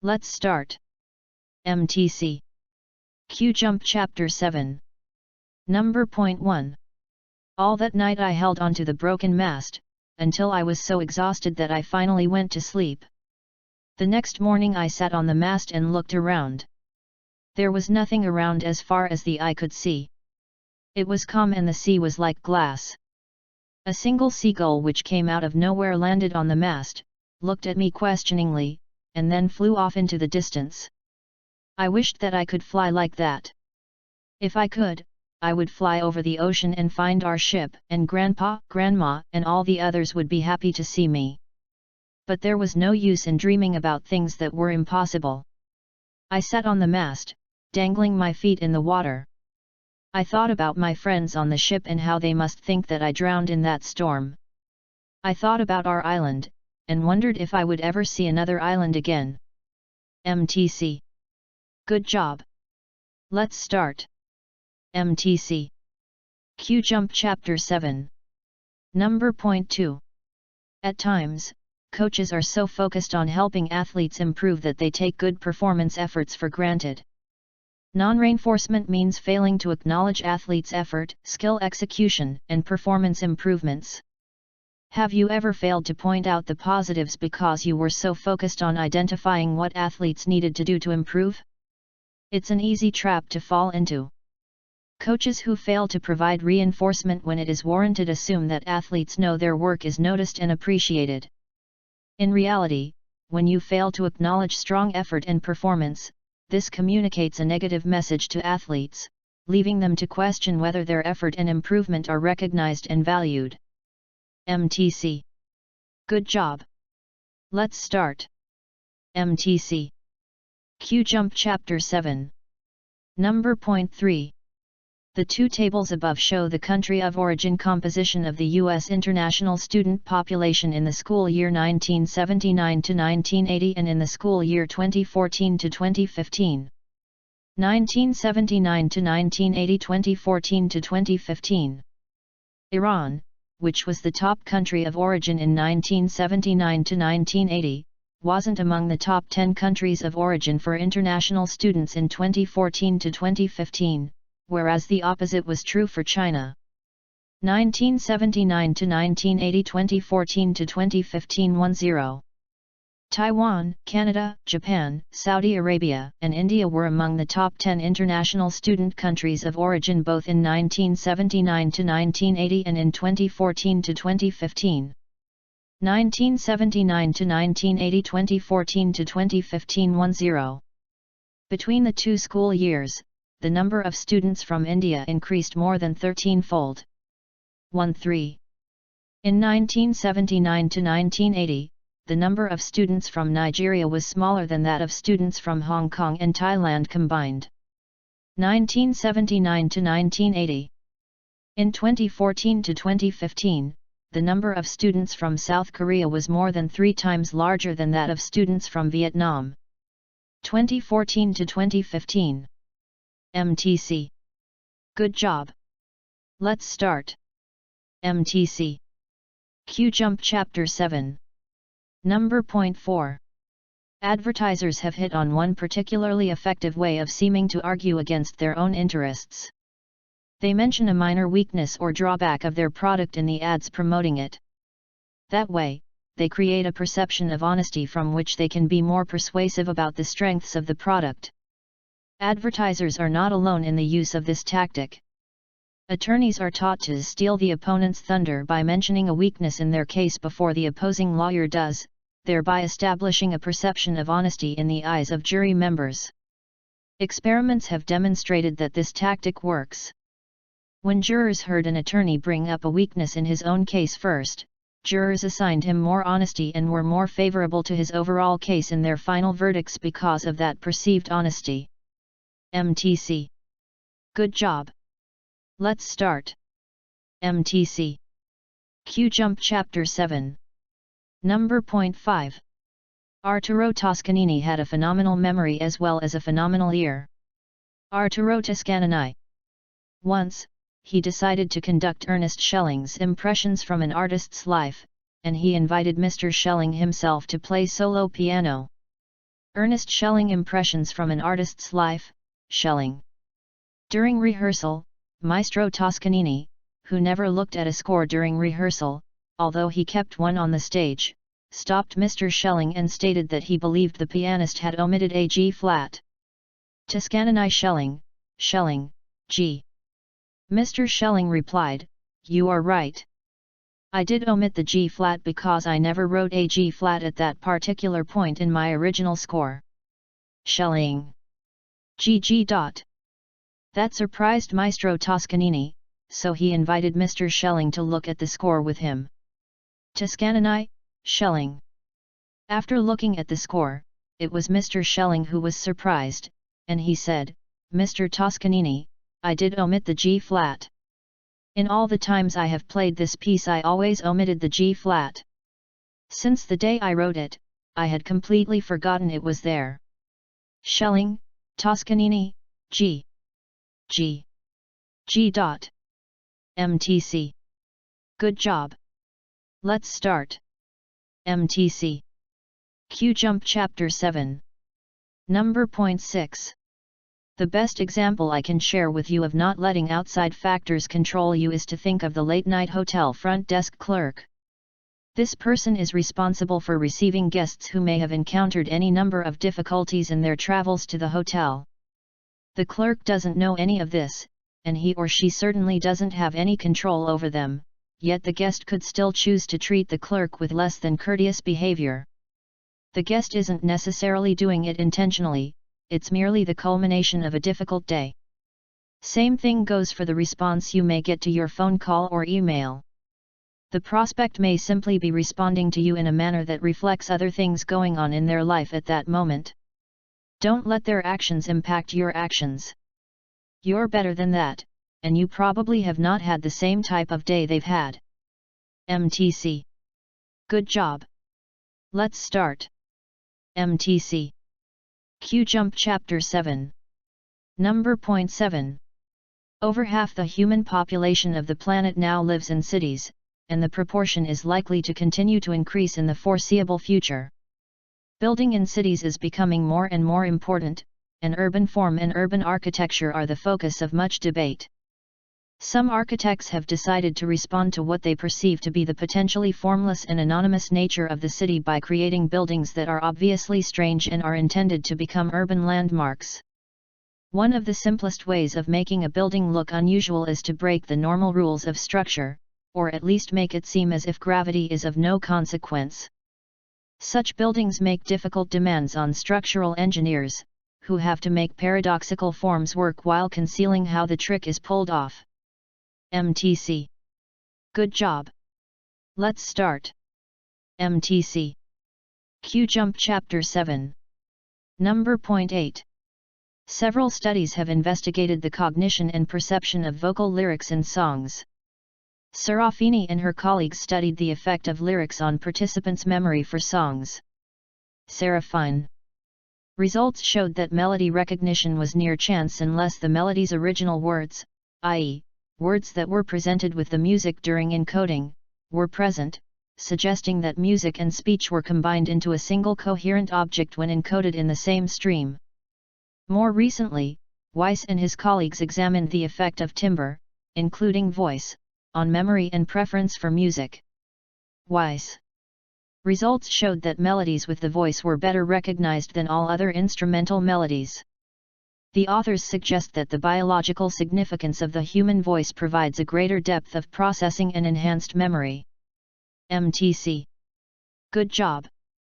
Let's start. MTC. Q-Jump Chapter 7. Number point 1. All that night I held onto the broken mast, until I was so exhausted that I finally went to sleep. The next morning I sat on the mast and looked around. There was nothing around as far as the eye could see. It was calm and the sea was like glass. A single seagull which came out of nowhere landed on the mast, looked at me questioningly, and then flew off into the distance. I wished that I could fly like that. If I could, I would fly over the ocean and find our ship, and Grandpa, Grandma, and all the others would be happy to see me. But there was no use in dreaming about things that were impossible. I sat on the mast, dangling my feet in the water. I thought about my friends on the ship and how they must think that I drowned in that storm. I thought about our island, and wondered if I would ever see another island again. MTC. Good job. Let's start. MTC. Q-Jump Chapter 7. Number point 2. At times, coaches are so focused on helping athletes improve that they take good performance efforts for granted. Non-reinforcement means failing to acknowledge athletes' effort, skill execution, and performance improvements. Have you ever failed to point out the positives because you were so focused on identifying what athletes needed to do to improve? It's an easy trap to fall into. Coaches who fail to provide reinforcement when it is warranted assume that athletes know their work is noticed and appreciated. In reality, when you fail to acknowledge strong effort and performance, this communicates a negative message to athletes, leaving them to question whether their effort and improvement are recognized and valued. MTC. Good job. Let's start. MTC. Q-Jump Chapter 7. Number point 3. The two tables above show the country of origin composition of the U.S. international student population in the school year 1979 to 1980 and in the school year 2014 to 2015. 1979 to 1980, 2014 to 2015. Iran, which was the top country of origin in 1979 to 1980, wasn't among the top 10 countries of origin for international students in 2014 to 2015. Whereas the opposite was true for China. 1979 to 1980, 2014 to 2015 10. Taiwan, Canada, Japan, Saudi Arabia, and India were among the top 10 international student countries of origin both in 1979 to 1980 and in 2014 to 2015. 1979 to 1980, 2014 to 2015 10. Between the two school years, the number of students from India increased more than 13-fold. 13. In 1979 to 1980, the number of students from Nigeria was smaller than that of students from Hong Kong and Thailand combined. 1979 to 1980. In 2014 to 2015, the number of students from South Korea was more than 3 times larger than that of students from Vietnam. 2014 to 2015. MTC. Good job. Let's start. MTC. Q-Jump Chapter 7. Number point 4. Advertisers have hit on one particularly effective way of seeming to argue against their own interests. They mention a minor weakness or drawback of their product in the ads promoting it. That way, they create a perception of honesty from which they can be more persuasive about the strengths of the product. Advertisers are not alone in the use of this tactic. Attorneys are taught to steal the opponent's thunder by mentioning a weakness in their case before the opposing lawyer does, thereby establishing a perception of honesty in the eyes of jury members. Experiments have demonstrated that this tactic works. When jurors heard an attorney bring up a weakness in his own case first, jurors assigned him more honesty and were more favorable to his overall case in their final verdicts because of that perceived honesty. MTC. Good job. Let's start. MTC. Q-Jump Chapter 7. Number point 5. Arturo Toscanini had a phenomenal memory as well as a phenomenal ear. Arturo Toscanini. Once, he decided to conduct Ernest Schelling's impressions from an artist's life, and he invited Mr. Schelling himself to play solo piano. Earnest Schelling Impressions from an Artist's Life, Schelling. During rehearsal, Maestro Toscanini, who never looked at a score during rehearsal, although he kept one on the stage, stopped Mr. Schelling and stated that he believed the pianist had omitted a G flat. Toscanini Schelling, G. Mr. Schelling replied, "You are right. I did omit the G flat because I never wrote a G flat at that particular point in my original score." Schelling. G. That surprised Maestro Toscanini, so he invited Mr. Schelling to look at the score with him. Toscanini, Schelling. After looking at the score, it was Mr. Schelling who was surprised, and he said, "Mr. Toscanini, I did omit the G flat. In all the times I have played this piece I always omitted the G flat. Since the day I wrote it, I had completely forgotten it was there." Schelling, Toscanini, G. MTC. Good job. Let's start. MTC. Q-Jump Chapter 7. Number point 6. The best example I can share with you of not letting outside factors control you is to think of the late-night hotel front desk clerk. This person is responsible for receiving guests who may have encountered any number of difficulties in their travels to the hotel. The clerk doesn't know any of this, and he or she certainly doesn't have any control over them, yet the guest could still choose to treat the clerk with less than courteous behavior. The guest isn't necessarily doing it intentionally, it's merely the culmination of a difficult day. Same thing goes for the response you may get to your phone call or email. The prospect may simply be responding to you in a manner that reflects other things going on in their life at that moment. Don't let their actions impact your actions. You're better than that, and you probably have not had the same type of day they've had. MTC. Good job. Let's start. MTC. Q-Jump Chapter 7. Number point 7. Over half the human population of the planet now lives in cities, and the proportion is likely to continue to increase in the foreseeable future. Building in cities is becoming more and more important, and urban form and urban architecture are the focus of much debate. Some architects have decided to respond to what they perceive to be the potentially formless and anonymous nature of the city by creating buildings that are obviously strange and are intended to become urban landmarks. One of the simplest ways of making a building look unusual is to break the normal rules of structure, or at least make it seem as if gravity is of no consequence. Such buildings make difficult demands on structural engineers, who have to make paradoxical forms work while concealing how the trick is pulled off. MTC. Good job. Let's start. MTC. Q-Jump Chapter 7. Number point 8. Several studies have investigated the cognition and perception of vocal lyrics in songs. Serafini and her colleagues studied the effect of lyrics on participants' memory for songs. Serafine. Results showed that melody recognition was near chance unless the melody's original words, i.e., words that were presented with the music during encoding, were present, suggesting that music and speech were combined into a single coherent object when encoded in the same stream. More recently, Weiss and his colleagues examined the effect of timbre, including voice, on memory and preference for music. Weiss. Results showed that melodies with the voice were better recognized than all other instrumental melodies. The authors suggest that the biological significance of the human voice provides a greater depth of processing and enhanced memory. MTC. Good job.